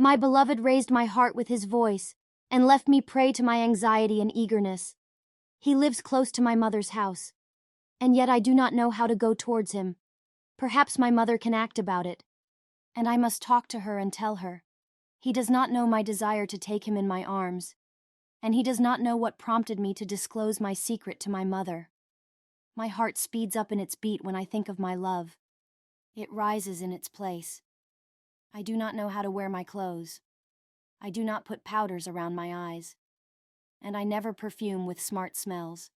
My beloved raised my heart with his voice, and left me prey to my anxiety and eagerness. He lives close to my mother's house, and yet I do not know how to go towards him. Perhaps my mother can act about it, and I must talk to her and tell her. He does not know my desire to take him in my arms, and he does not know what prompted me to disclose my secret to my mother. My heart speeds up in its beat when I think of my love. It rises in its place. I do not know how to wear my clothes. I do not put powders around my eyes, and I never perfume with smart smells.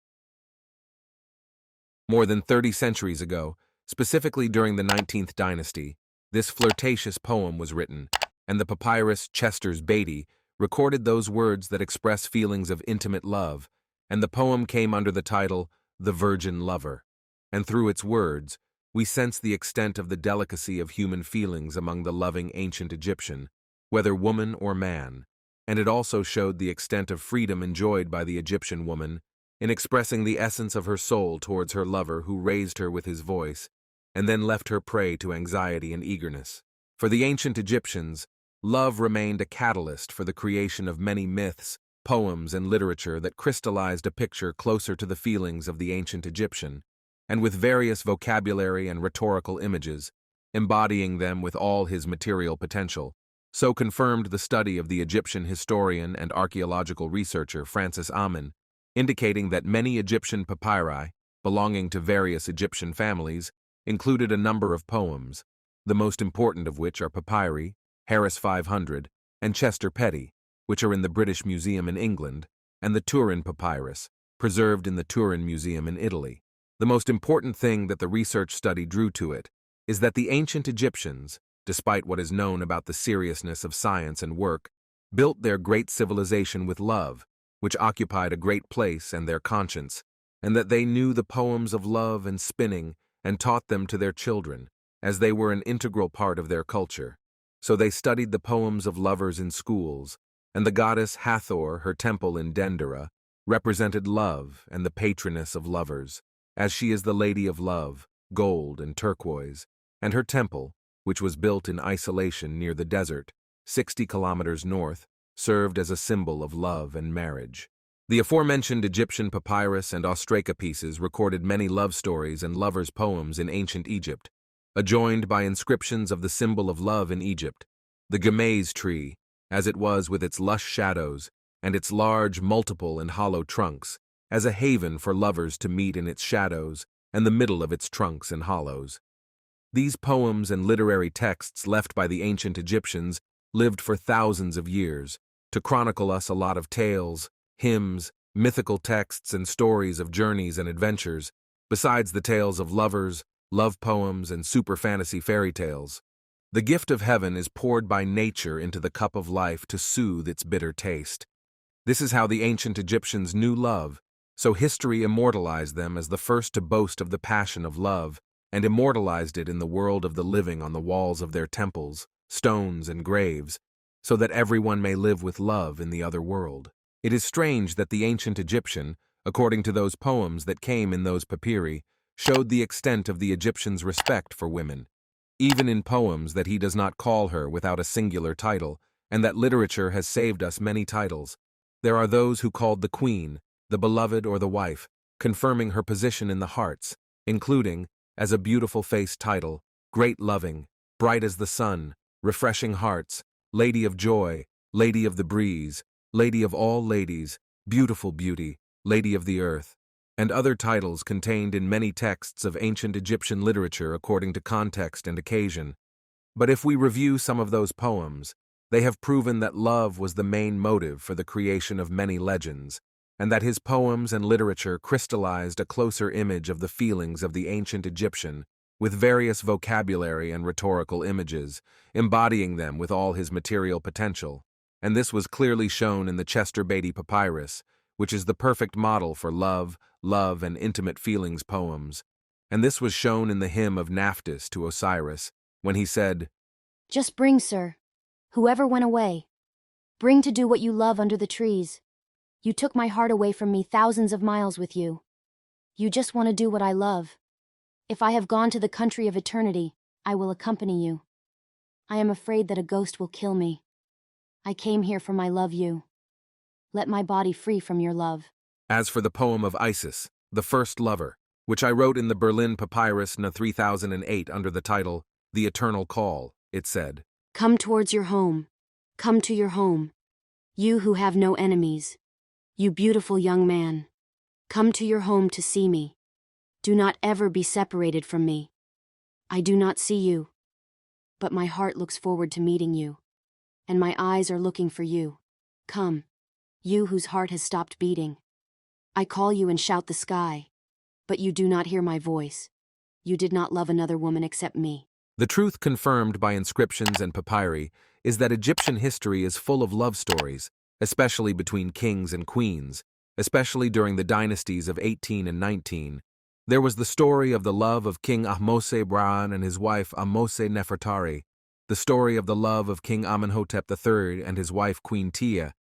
More than 30 centuries ago, specifically during the 19th dynasty, this flirtatious poem was written, and the papyrus Chester's Beatty recorded those words that express feelings of intimate love, and the poem came under the title, The Virgin Lover. And through its words, we sense the extent of the delicacy of human feelings among the loving ancient Egyptian, whether woman or man, and it also showed the extent of freedom enjoyed by the Egyptian woman in expressing the essence of her soul towards her lover who raised her with his voice, and then left her prey to anxiety and eagerness. For the ancient Egyptians, love remained a catalyst for the creation of many myths, poems, and literature that crystallized a picture closer to the feelings of the ancient Egyptian, and with various vocabulary and rhetorical images, embodying them with all his material potential. So confirmed the study of the Egyptian historian and archaeological researcher Francis Amen, indicating that many Egyptian papyri, belonging to various Egyptian families, included a number of poems, the most important of which are papyri, Harris 500, and Chester Petty, which are in the British Museum in England, and the Turin Papyrus, preserved in the Turin Museum in Italy. The most important thing that the research study drew to it is that the ancient Egyptians, despite what is known about the seriousness of science and work, built their great civilization with love, which occupied a great place and their conscience, and that they knew the poems of love and spinning and taught them to their children, as they were an integral part of their culture. So they studied the poems of lovers in schools, and the goddess Hathor, her temple in Dendera, represented love and the patroness of lovers, as she is the Lady of Love, gold and turquoise, and her temple, which was built in isolation near the desert, 60 kilometers north, served as a symbol of love and marriage. The aforementioned Egyptian papyrus and ostraca pieces recorded many love stories and lovers' poems in ancient Egypt, adjoined by inscriptions of the symbol of love in Egypt, the gamaize tree, as it was with its lush shadows and its large, multiple, and hollow trunks, as a haven for lovers to meet in its shadows and the middle of its trunks and hollows. These poems and literary texts left by the ancient Egyptians lived for thousands of years to chronicle us a lot of tales, hymns, mythical texts, and stories of journeys and adventures, besides the tales of lovers, love poems, and super fantasy fairy tales. The gift of heaven is poured by nature into the cup of life to soothe its bitter taste. This is how the ancient Egyptians knew love, so history immortalized them as the first to boast of the passion of love, and immortalized it in the world of the living on the walls of their temples, stones, and graves, so that everyone may live with love in the other world. It is strange that the ancient Egyptian, according to those poems that came in those papyri, showed the extent of the Egyptian's respect for women, even in poems that he does not call her without a singular title, and that literature has saved us many titles. There are those who called the queen, the beloved, or the wife, confirming her position in the hearts, including, as a beautiful-faced title, great loving, bright as the sun, refreshing hearts, lady of joy, lady of the breeze, lady of all ladies, beautiful beauty, lady of the earth, and other titles contained in many texts of ancient Egyptian literature according to context and occasion. But if we review some of those poems, they have proven that love was the main motive for the creation of many legends, and that his poems and literature crystallized a closer image of the feelings of the ancient Egyptian, with various vocabulary and rhetorical images, embodying them with all his material potential. And this was clearly shown in the Chester Beatty Papyrus, which is the perfect model for love, and intimate feelings poems. And this was shown in the hymn of Naphthys to Osiris, when he said, "Just bring, sir, whoever went away. Bring to do what you love under the trees. You took my heart away from me thousands of miles with you. You just want to do what I love. If I have gone to the country of eternity, I will accompany you. I am afraid that a ghost will kill me. I came here for my love you. Let my body free from your love. As for the poem of Isis, the first lover, which I wrote in the Berlin Papyrus No. 3008 under the title, The Eternal Call, it said, Come towards your home. Come to your home. You who have no enemies. You beautiful young man. Come to your home to see me. Do not ever be separated from me. I do not see you, but my heart looks forward to meeting you, and my eyes are looking for you. Come, you whose heart has stopped beating. I call you and shout the sky, but you do not hear my voice. You did not love another woman except me. The truth confirmed by inscriptions and papyri is that Egyptian history is full of love stories, especially between kings and queens, especially during the dynasties of 18 and 19. There was the story of the love of King Ahmose Bran and his wife Ahmose Nefertari, the story of the love of King Amenhotep III and his wife Queen Tia,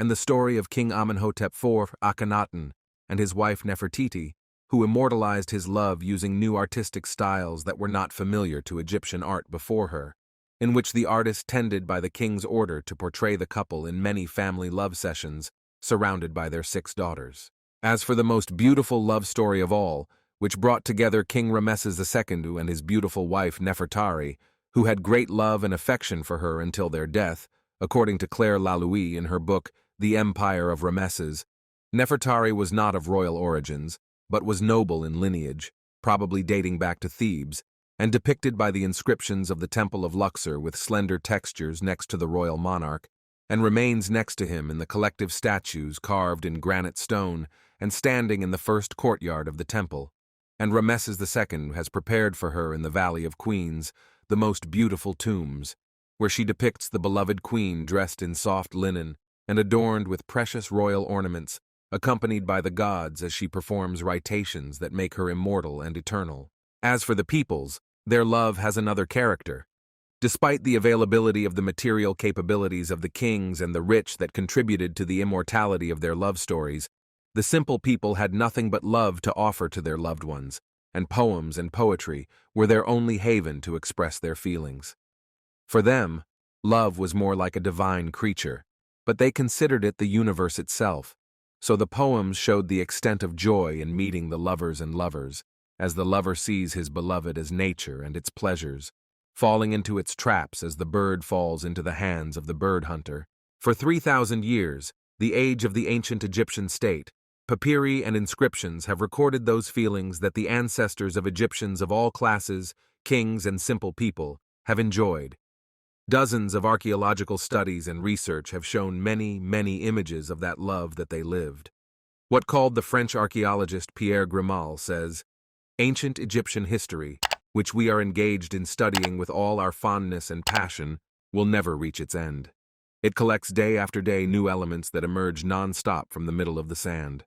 and the story of King Amenhotep IV Akhenaten and his wife Nefertiti, who immortalized his love using new artistic styles that were not familiar to Egyptian art before her, in which the artist tended by the king's order to portray the couple in many family love sessions, surrounded by their 6 daughters. As for the most beautiful love story of all, which brought together King Rameses II and his beautiful wife Nefertari, who had great love and affection for her until their death, according to Claire Lalouis in her book The Empire of Rameses, Nefertari was not of royal origins, but was noble in lineage, probably dating back to Thebes, and depicted by the inscriptions of the Temple of Luxor with slender textures next to the royal monarch, and remains next to him in the collective statues carved in granite stone and standing in the first courtyard of the temple. And Rameses II has prepared for her in the Valley of Queens the most beautiful tombs, where she depicts the beloved queen dressed in soft linen and adorned with precious royal ornaments, accompanied by the gods as she performs ritations that make her immortal and eternal. As for the peoples, their love has another character. Despite the availability of the material capabilities of the kings and the rich that contributed to the immortality of their love stories, the simple people had nothing but love to offer to their loved ones, and poems and poetry were their only haven to express their feelings. For them, love was more like a divine creature, but they considered it the universe itself. So the poems showed the extent of joy in meeting the lovers and lovers, as the lover sees his beloved as nature and its pleasures, falling into its traps as the bird falls into the hands of the bird hunter. For 3,000 years, the age of the ancient Egyptian state, papyri and inscriptions have recorded those feelings that the ancestors of Egyptians of all classes, kings and simple people, have enjoyed. Dozens of archaeological studies and research have shown many, many images of that love that they lived. What called the French archaeologist Pierre Grimal says, "Ancient Egyptian history, which we are engaged in studying with all our fondness and passion, will never reach its end. It collects day after day new elements that emerge non-stop from the middle of the sand.